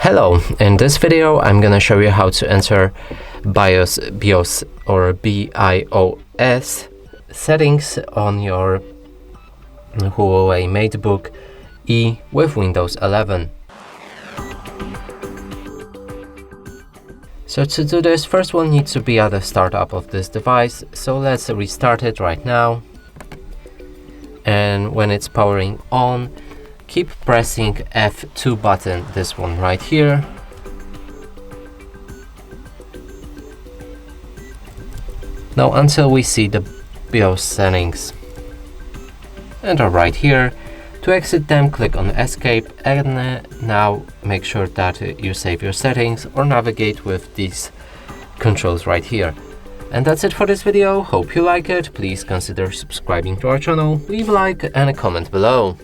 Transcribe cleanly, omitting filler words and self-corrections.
Hello, in this video I'm gonna show you how to enter BIOS or BIOS settings on your HUAWEI MateBook E with Windows 11. So to do this, first we'll need to be at the startup of this device, so let's restart it right now. And when it's powering on, keep pressing F2 button, this one right here. Now until we see the BIOS settings. Enter right here. To exit them, click on Escape, and now make sure that you save your settings or navigate with these controls right here. And that's it for this video. Hope you like it. Please consider subscribing to our channel, leave a like and a comment below.